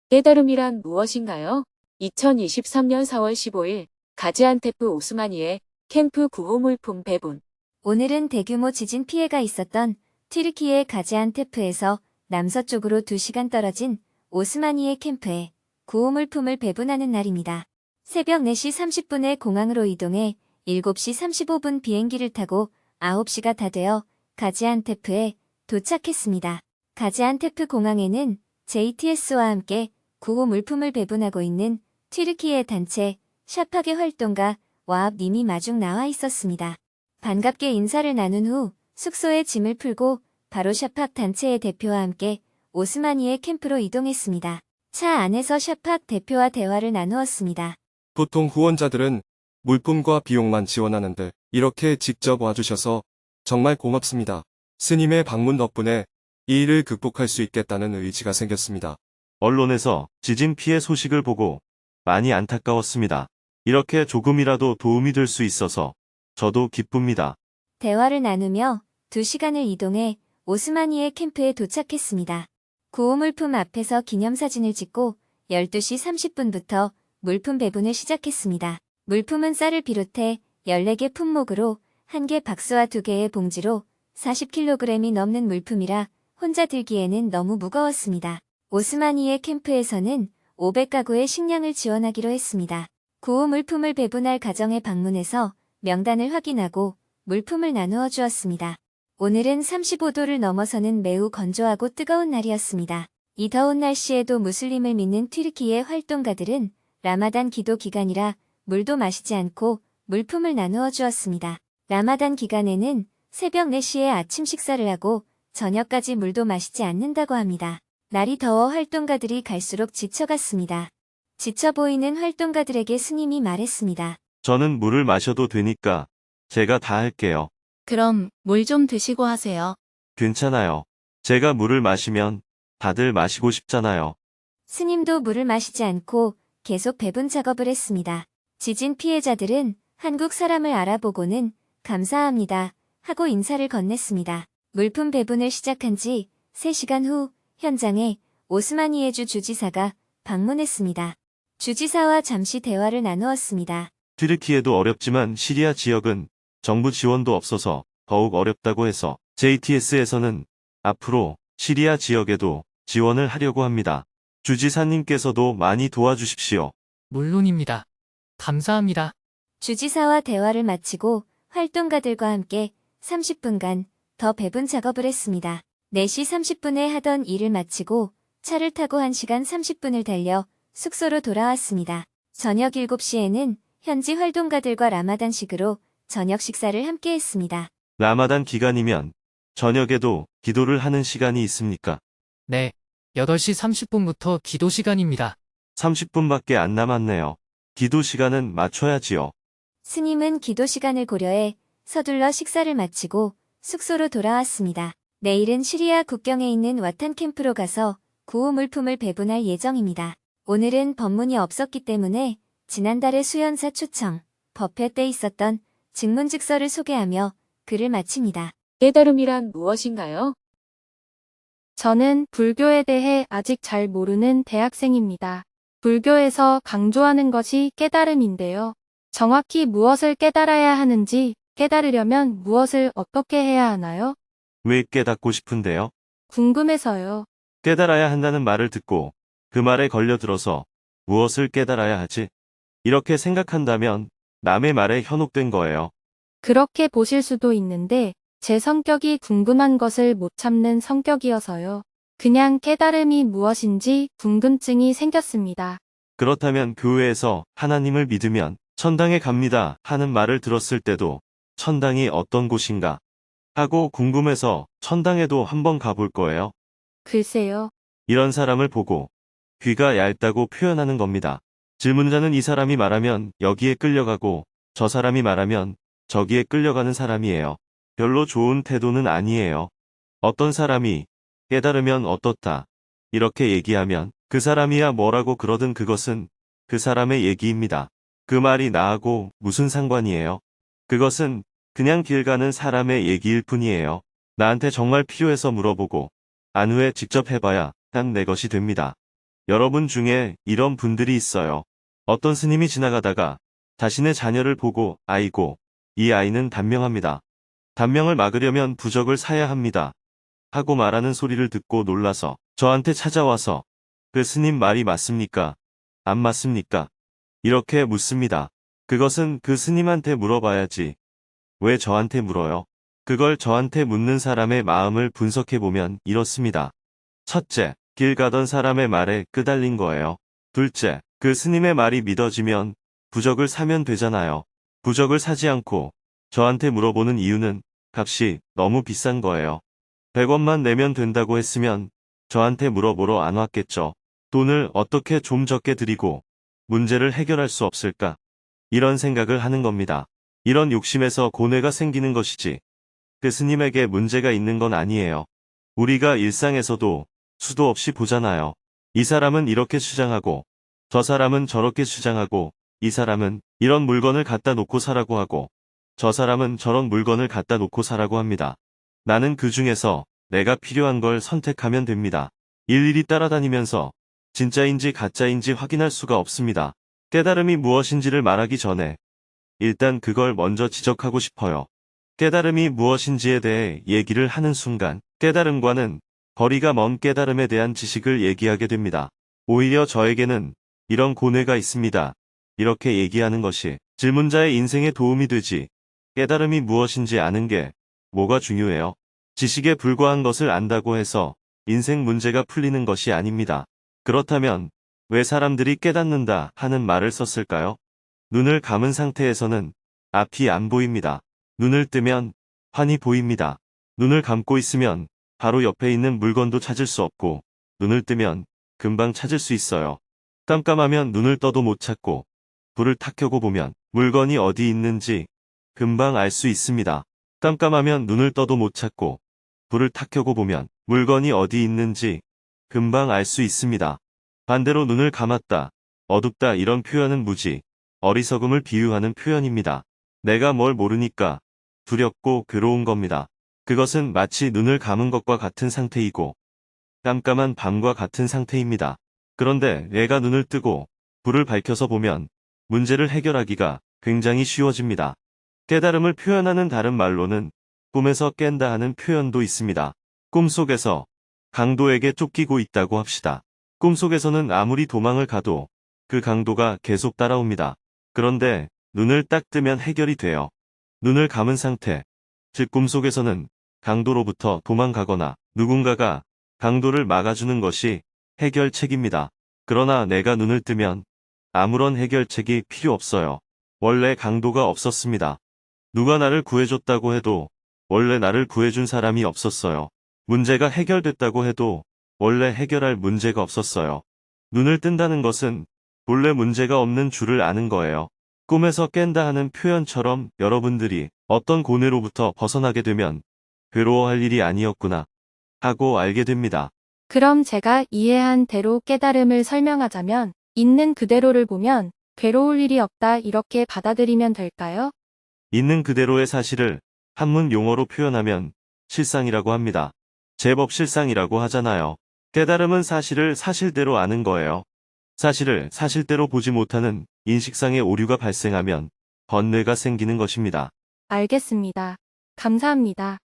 깨달음이란 무엇인가요? 2023년 4월 15일 가지안테프 오스마니에 캠프 구호물품 배분. 오늘은 대규모 지진 피해가 있었던 튀르키예 가지안테프에서 남서쪽으로 2시간 떨어진 오스마니에 캠프에 구호물품을 배분하는 날입니다. 새벽 4시 30분에 공항으로 이동해 7시 35분 비행기를 타고 9시가 다 되어 가지안테프에 도착했습니다. 가지안테프 공항에는 JTS와 함께 구호 물품을 배분하고 있는 튀르키예 단체 샤팍의 활동가 와압 님이 마중 나와 있었습니다. 반갑게 인사를 나눈 후 숙소에 짐을 풀고 바로 샤팍 단체의 대표와 함께 오스마니에 캠프로 이동했습니다. 차 안에서 샤팍 대표와 대화를 나누었습니다. 보통 후원자들은 물품과 비용만 지원하는데 이렇게 직접 와주셔서 정말 고맙습니다. 스님의 방문 덕분에 이 일을 극복할 수 있겠다는 의지가 생겼습니다. 언론에서 지진 피해 소식을 보고 많이 안타까웠습니다. 이렇게 조금이라도 도움이 될 수 있어서 저도 기쁩니다. 대화를 나누며 2시간을 이동해 오스마니에 캠프에 도착했습니다. 구호물품 앞에서 기념사진을 찍고 12시 30분부터 물품 배분을 시작했습니다. 물품은 쌀을 비롯해 14개 품목으로 1개 박스와 2개의 봉지로 40kg이 넘는 물품이라 혼자 들기에는 너무 무거웠습니다. 오스마니에 캠프에서는 500가구의 식량을 지원하기로 했습니다. 구호 물품을 배분할 가정에 방문해서 명단을 확인하고 물품을 나누어 주었습니다. 오늘은 35도를 넘어서는 매우 건조하고 뜨거운 날이었습니다. 이 더운 날씨에도 무슬림을 믿는 튀르키예 활동가들은 라마단 기도 기간이라 물도 마시지 않고 물품을 나누어 주었습니다. 라마단 기간에는 새벽 4시에 아침 식사를 하고 저녁까지 물도 마시지 않는다고 합니다. 날이 더워 활동가들이 갈수록 지쳐갔습니다. 지쳐 보이는 활동가들에게 스님이 말했습니다. 저는 물을 마셔도 되니까 제가 다 할게요. 그럼 물 좀 드시고 하세요. 괜찮아요. 제가 물을 마시면 다들 마시고 싶잖아요. 스님도 물을 마시지 않고 계속 배분 작업을 했습니다. 지진 피해자들은 한국 사람을 알아보고는 감사합니다 하고 인사를 건넸습니다. 물품 배분을 시작한 지 3시간 후 현장에 오스마니에주 주지사가 방문했습니다. 주지사와 잠시 대화를 나누었습니다. 튀르키예도 어렵지만 시리아 지역은 정부 지원도 없어서 더욱 어렵다고 해서 JTS에서는 앞으로 시리아 지역에도 지원을 하려고 합니다. 주지사님께서도 많이 도와주십시오. 물론입니다. 감사합니다. 주지사와 대화를 마치고 활동가들과 함께 30분간 더 배분 작업을 했습니다. 4시 30분에 하던 일을 마치고 차를 타고 1시간 30분을 달려 숙소로 돌아왔습니다. 저녁 7시에는 현지 활동가들과 라마단식으로 저녁 식사를 함께 했습니다. 라마단 기간이면 저녁에도 기도를 하는 시간이 있습니까? 네, 8시 30분부터 기도 시간입니다. 30분밖에 안 남았네요. 기도 시간은 맞춰야지요. 스님은 기도 시간을 고려해 서둘러 식사를 마치고 숙소로 돌아왔습니다. 내일은 시리아 국경에 있는 와탄 캠프로 가서 구호 물품을 배분할 예정입니다. 오늘은 법문이 없었기 때문에 지난달의 수연사 초청, 법회 때 있었던 증문즉서를 소개하며 글을 마칩니다. 깨달음이란 무엇인가요? 저는 불교에 대해 아직 잘 모르는 대학생입니다. 불교에서 강조하는 것이 깨달음인데요. 정확히 무엇을 깨달아야 하는지, 깨달으려면 무엇을 어떻게 해야 하나요? 왜 깨닫고 싶은데요? 궁금해서요. 깨달아야 한다는 말을 듣고 그 말에 걸려들어서 무엇을 깨달아야 하지? 이렇게 생각한다면 남의 말에 현혹된 거예요. 그렇게 보실 수도 있는데 제 성격이 궁금한 것을 못 참는 성격이어서요. 그냥 깨달음이 무엇인지 궁금증이 생겼습니다. 그렇다면 교회에서 하나님을 믿으면 천당에 갑니다 하는 말을 들었을 때도 천당이 어떤 곳인가 하고 궁금해서 천당에도 한번 가볼 거예요. 글쎄요. 이런 사람을 보고 귀가 얇다고 표현하는 겁니다. 질문자는 이 사람이 말하면 여기에 끌려가고 저 사람이 말하면 저기에 끌려가는 사람이에요. 별로 좋은 태도는 아니에요. 어떤 사람이 깨달으면 어떻다 이렇게 얘기하면 그 사람이야 뭐라고 그러든 그것은 그 사람의 얘기입니다. 그 말이 나하고 무슨 상관이에요? 그것은 그냥 길 가는 사람의 얘기일 뿐이에요. 나한테 정말 필요해서 물어보고 안 후에 직접 해봐야 딱 내 것이 됩니다. 여러분 중에 이런 분들이 있어요. 어떤 스님이 지나가다가 자신의 자녀를 보고 아이고, 이 아이는 단명합니다. 단명을 막으려면 부적을 사야 합니다. 하고 말하는 소리를 듣고 놀라서 저한테 찾아와서 그 스님 말이 맞습니까? 안 맞습니까? 이렇게 묻습니다. 그것은 그 스님한테 물어봐야지. 왜 저한테 물어요? 그걸 저한테 묻는 사람의 마음을 분석해보면 이렇습니다. 첫째, 길 가던 사람의 말에 끄달린 거예요. 둘째, 그 스님의 말이 믿어지면 부적을 사면 되잖아요. 부적을 사지 않고 저한테 물어보는 이유는 값이 너무 비싼 거예요. 100원만 내면 된다고 했으면 저한테 물어보러 안 왔겠죠. 돈을 어떻게 좀 적게 드리고 문제를 해결할 수 없을까? 이런 생각을 하는 겁니다. 이런 욕심에서 고뇌가 생기는 것이지. 그 스님에게 문제가 있는 건 아니에요. 우리가 일상에서도 수도 없이 보잖아요. 이 사람은 이렇게 주장하고 저 사람은 저렇게 주장하고 이 사람은 이런 물건을 갖다 놓고 사라고 하고 저 사람은 저런 물건을 갖다 놓고 사라고 합니다. 나는 그 중에서 내가 필요한 걸 선택하면 됩니다. 일일이 따라다니면서 진짜인지 가짜인지 확인할 수가 없습니다. 깨달음이 무엇인지를 말하기 전에 일단 그걸 먼저 지적하고 싶어요. 깨달음이 무엇인지에 대해 얘기를 하는 순간 깨달음과는 거리가 먼 깨달음에 대한 지식을 얘기하게 됩니다. 오히려 저에게는 이런 고뇌가 있습니다. 이렇게 얘기하는 것이 질문자의 인생에 도움이 되지. 깨달음이 무엇인지 아는 게 뭐가 중요해요? 지식에 불과한 것을 안다고 해서 인생 문제가 풀리는 것이 아닙니다. 그렇다면 왜 사람들이 깨닫는다 하는 말을 썼을까요? 눈을 감은 상태에서는 앞이 안 보입니다. 눈을 뜨면 환히 보입니다. 눈을 감고 있으면 바로 옆에 있는 물건도 찾을 수 없고 눈을 뜨면 금방 찾을 수 있어요. 깜깜하면 눈을 떠도 못 찾고 불을 탁 켜고 보면 물건이 어디 있는지 금방 알 수 있습니다. 깜깜하면 눈을 떠도 못 찾고 불을 탁 켜고 보면 물건이 어디 있는지 금방 알 수 있습니다. 반대로 눈을 감았다, 어둡다 이런 표현은 무지, 어리석음을 비유하는 표현입니다. 내가 뭘 모르니까 두렵고 괴로운 겁니다. 그것은 마치 눈을 감은 것과 같은 상태이고 깜깜한 밤과 같은 상태입니다. 그런데 내가 눈을 뜨고 불을 밝혀서 보면 문제를 해결하기가 굉장히 쉬워집니다. 깨달음을 표현하는 다른 말로는 꿈에서 깬다 하는 표현도 있습니다. 꿈속에서 강도에게 쫓기고 있다고 합시다. 꿈속에서는 아무리 도망을 가도 그 강도가 계속 따라옵니다. 그런데 눈을 딱 뜨면 해결이 돼요. 눈을 감은 상태, 즉 꿈속에서는 강도로부터 도망가거나 누군가가 강도를 막아주는 것이 해결책입니다. 그러나 내가 눈을 뜨면 아무런 해결책이 필요 없어요. 원래 강도가 없었습니다. 누가 나를 구해줬다고 해도 원래 나를 구해준 사람이 없었어요. 문제가 해결됐다고 해도 원래 해결할 문제가 없었어요. 눈을 뜬다는 것은 본래 문제가 없는 줄을 아는 거예요. 꿈에서 깬다 하는 표현처럼 여러분들이 어떤 고뇌로부터 벗어나게 되면 괴로워할 일이 아니었구나 하고 알게 됩니다. 그럼 제가 이해한 대로 깨달음을 설명하자면 있는 그대로를 보면 괴로울 일이 없다 이렇게 받아들이면 될까요? 있는 그대로의 사실을 한문 용어로 표현하면 실상이라고 합니다. 제법 실상이라고 하잖아요. 깨달음은 사실을 사실대로 아는 거예요. 사실을 사실대로 보지 못하는 인식상의 오류가 발생하면 번뇌가 생기는 것입니다. 알겠습니다. 감사합니다.